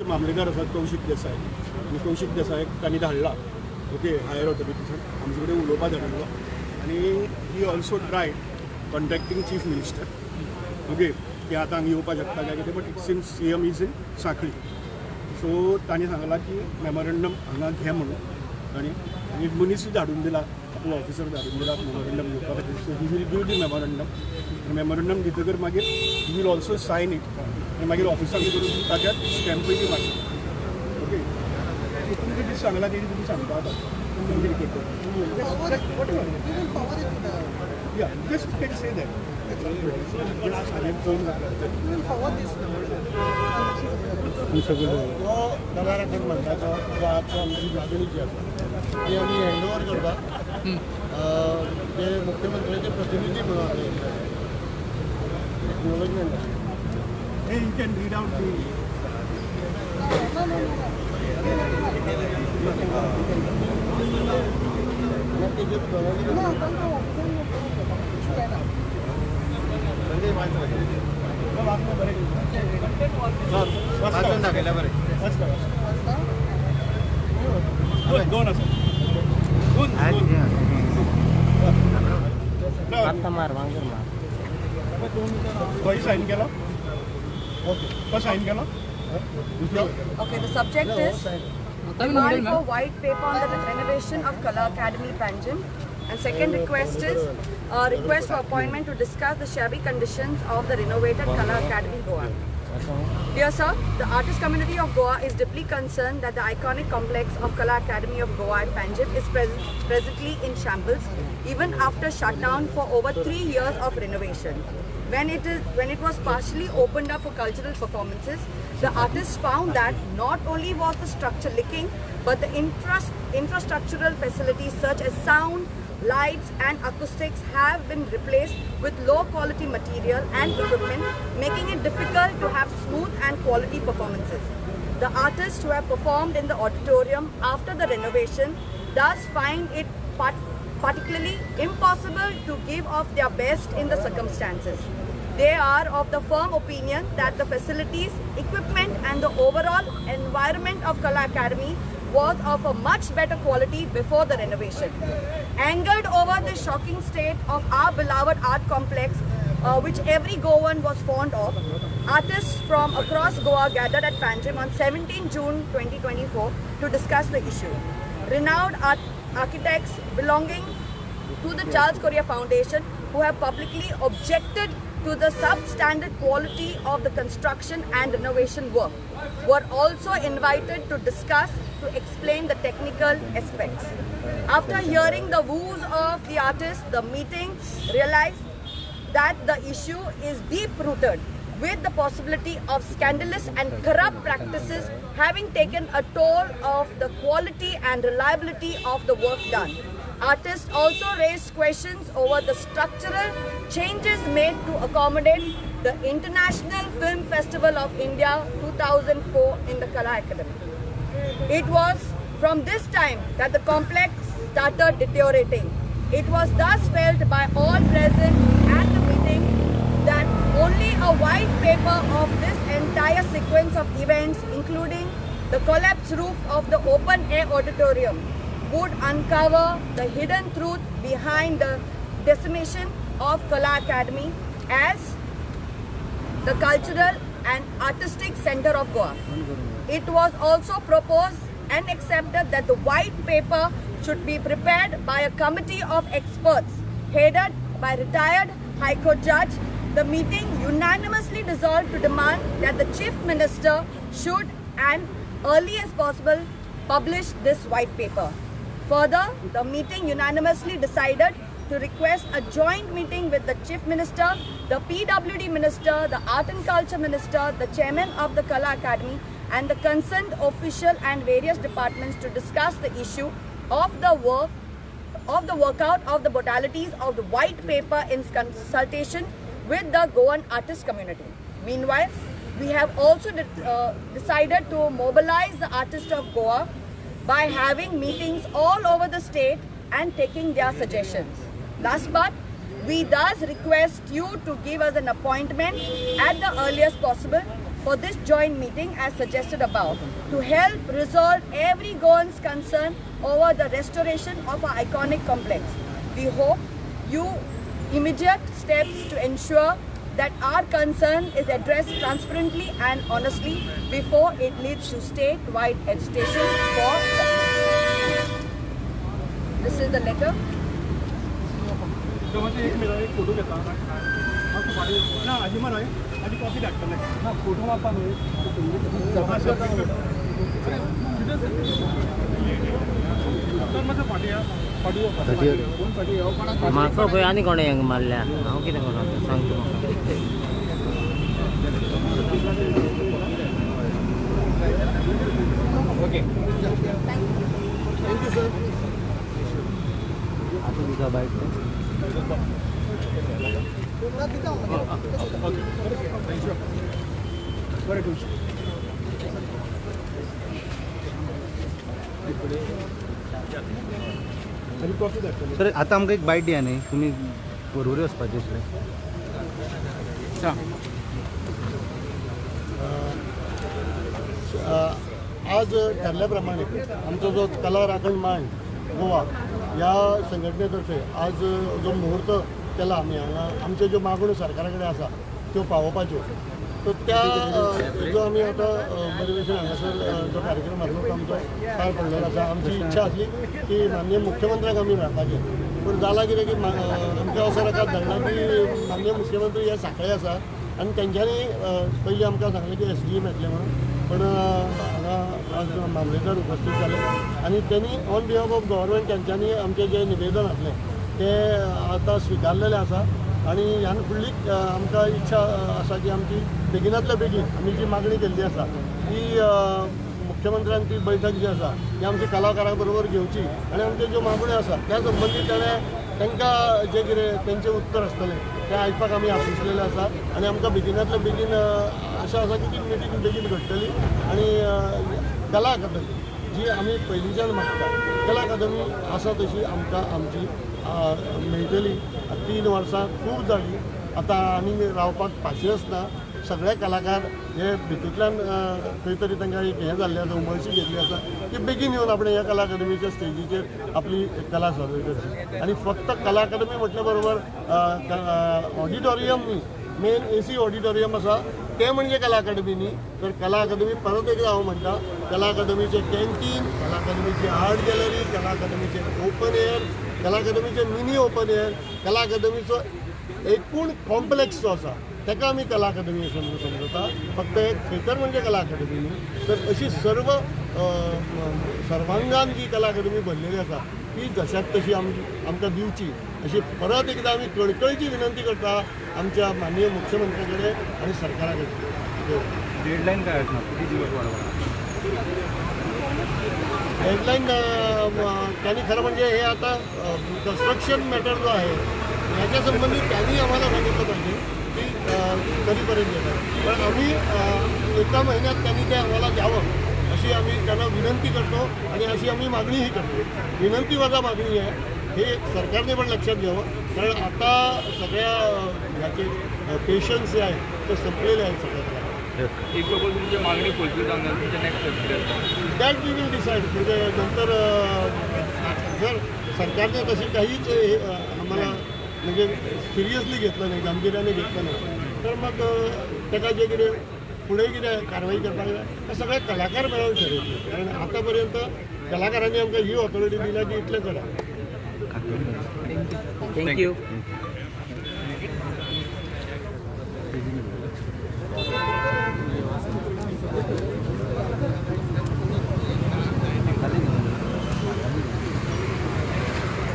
मामलेदार आसात कौशिक देसाय आणि कौशिक देसायाक तांणी धाडला ओके हायर ऑथॉरिटीसान आमचे कडेन उलोवपाक धाडिल्लो आनी he also try contacting chief minister okay की आतां हांगा येवपाक शकता काय कितें but it seems CM is in Sanquelim so तांणी सांगलां की मेमोरेंडम हांगा घे म्हणून आनी मनीसूय धाडून दिला आपलो ऑफिसर धाडून दिला मेमोरेंडम घेवपा खातीर so he will give the memorandum दितकर मागीर he will also sign it आनी मागीर ऑफिसांनी करून ताच्यात स्टॅम्पय बी मारता ओके सो तुमकां कितें सांगलां तेणी तुमी सांगता आतां या जस्ट कॅन से दॅट तो नव्याराकडे म्हणटा जो आजचो आमची मागणी जी आसा ती आमी हँडओवर करता ते मुख्यमंत्र्याचे प्रतिनिधी म्हणून acknowledgement Hey, you can read out the. Sign केला Okay, the subject is demand for white paper on the renovation of Kala Academy Panjim, and second request is request for appointment to discuss the shabby conditions of the renovated Kala Academy Goa. Dear sir, the artist community of Goa is deeply concerned that the iconic complex of Kala Academy of Goa at Panjim is presently in shambles, even after shutdown for over 3 years of renovation. When it was partially opened up for cultural performances, the artists found that not only was the structure leaking, but the infrastructural facilities such as sound, lights and acoustics have been replaced with low quality material and equipment, making it difficult to have smooth and quality performances. The artists who have performed in the auditorium after the renovation thus find it particularly impossible to give of their best in the circumstances. They are of the firm opinion that the facilities, equipment and the overall environment of Kala Academy was of a much better quality before the renovation. Angered over the shocking state of our beloved art complex, which every Goan was fond of, artists from across Goa gathered at Panjim on 17 June 2024 to discuss the issue. Renowned architects belonging to the Charles Correa Foundation, who have publicly objected to the substandard quality of the construction and renovation work, were also invited to discuss to explain the technical aspects. After hearing the woes of the artists, the meeting realized that the issue is deep-rooted, with the possibility of scandalous and corrupt practices having taken a toll of the quality and reliability of the work done. Artists also raised questions over the structural changes made to accommodate the International Film Festival of India 2004 in the Kala Academy. It was from this time that the complex started deteriorating. It was thus felt by all present at the meeting that only a white paper of this entire sequence of events, including the collapsed roof of the open-air auditorium, would uncover the hidden truth behind the decimation of Kala Academy as the cultural and artistic center of Goa. It was also proposed and accepted that the white paper should be prepared by a committee of experts headed by retired High Court judge. The meeting unanimously resolved to demand that the Chief Minister should, and early as possible, publish this white paper. Further, the meeting unanimously decided to request a joint meeting with the Chief Minister, the PWD Minister, the Art and Culture Minister, the Chairman of the Kala Academy, and the concerned official and various departments to discuss the issue of the workout of the modalities of the white paper in consultation with the Goan artist community. Meanwhile, we have also decided to mobilize the artists of Goa by having meetings all over the state and taking their suggestions. Last but we thus request you to give us an appointment at the earliest possible for this joint meeting as suggested above to help resolve every Goan's concern over the restoration of our iconic complex. We hope you immediate steps to ensure that our concern is addressed transparently and honestly before it leads to statewide agitation for justice. This is the letter. म्हाका पळय आनी कोणें हांगा मारल्या हांव कितें करूं आतां सांग तूं म्हाका ओके थँक्यू सर आतां तुका बायक बरें खुश कॉफी धाडटले सर आतां आमकां एक बायट दिया न्ही तुमी परवरी वचपाचे आसले आज ठरल्याप्रमाणे आमचो जो कला राखण मांड गोवा ह्या संघटनेतर्फे आज जो मुहूर्त केला आमी हांगा आमच्यो ज्यो मागण्यो सरकारा कडेन आसा त्यो पावोवपाच्यो तर त्या जो आमी आतां बरे भशेन हांगासर जो कार्यक्रम आसलो तो आमचो पार पडलेलो आसा आमची इच्छा आसली की माननीय मुख्यमंत्र्याक आमी मेळपाचें पूण जालां कितें की आमच्या अवसराक धरला की माननीय मुख्यमंत्री हे सांखळे आसा आनी तेंच्यांनी पयलीं आमकां सांगलें की SDM येतलें म्हणून पण हांगा आज मामलेदार उपस्थित जाले आनी त्यांनी ऑन बिहाफ ऑफ गव्हर्मेंट तेंच्यांनी आमचें जें निवेदन आसलें तें आतां स्विकारलेलें आसा आनी ह्यान फुडली आमकां इच्छा आसा की आमची बेगिनांतल्या बेगीन आमी जी मागणी केल्ली आसा ती मुख्यमंत्र्यान ती बैठक जी आसा ती आमच्या कलाकारां बरोबर घेवची आनी आमच्यो ज्यो मागण्यो आसा त्या संबंदीत तांकां जें कितें तेंचें उत्तर आसतलें तें आयकपाक आमी आशिल्ले आसा आनी आमकां बेगिनांतल्या बेगीन आशा आसा की ती मिटींग बेगीन घडटली आनी कला अकादमी जी आमी पयलींच्यान मागता कला अकादमी आसा तशी आमकां आमची मेळटली 3 वर्सां खूब जाली आतां आनी रावपाक पाशियेंस ना सगळे कलाकार हे भितूंतल्यान खंय तरी तांकां एक हें जाल्लें आसा उमळशी घेतली आसा की बेगीन येवन आपण ह्या कला अकादमीच्या स्टेजीचेर आपली कला सादर करची आनी फक्त कला अकादमी म्हटल्या बरोबर ऑडिटोरियम न्ही मेन AC ऑडिटोरियम आसा ते म्हणजे कला अकादमी न्ही तर कला अकादमी परत एकदा हांव म्हणटा कला अकादमीचे कॅन्टीन कला अकादमीची आर्ट गॅलरी कला अकादमीचे ओपन एअर कला अकादमीचे मिनी ओपन एअर कला अकादमीचो एकूण कॉम्प्लेक्स जो आसा ताका आमी कला अकादमी समजता फक्त एक थेटर म्हणजे कला अकादमी न्ही तर अशी सर्व सर्वांगान जी कला अकादमी भरलेली आसा ती जशाक तशी आमकां दिवची अशी परत एकदा आमी कळकळीची विनंती करता आमच्या माननीय मुख्यमंत्र्या कडेन आनी सरकारा कडेन डेडलाईन काय असणार किती दिवस वाढवा डेडलाईन त्यांनी खरं म्हणजे हे आता कन्स्ट्रक्शन मॅटर जो आहे याच्या संबंधित त्यांनी आम्हाला सांगितलं पाहिजे की कधीपर्यंत येणार पण आम्ही एका महिन्यात त्यांनी ते आम्हाला द्यावं अशी आम्ही त्यांना विनंती करतो आणि अशी आम्ही मागणीही करतो विनंती वजा मागणी आहे हे सरकारने पण लक्षात घ्यावं कारण आता सगळ्या ह्याचे पेशन्स जे आहेत ते संपलेले आहेत सगळ्यात एक बाबा तुमची मागणी फुलफिल झाली तुमच्या next that we will decide म्हणजे नंतर जर सरकारने तशी काहीच आम्हाला म्हणजे सिरियसली घेतलं नाही गांभीर्याने घेतलं नाही तर मग त्याला जे कितें पुढे कितें कारवाई करपाक जाय ते सगळे कलाकार मेळून ठरवले कारण आतापर्यंत कलाकारांनी आमकां ही ऑथॉरिटी दिल्या की इतलें करा थँक्यू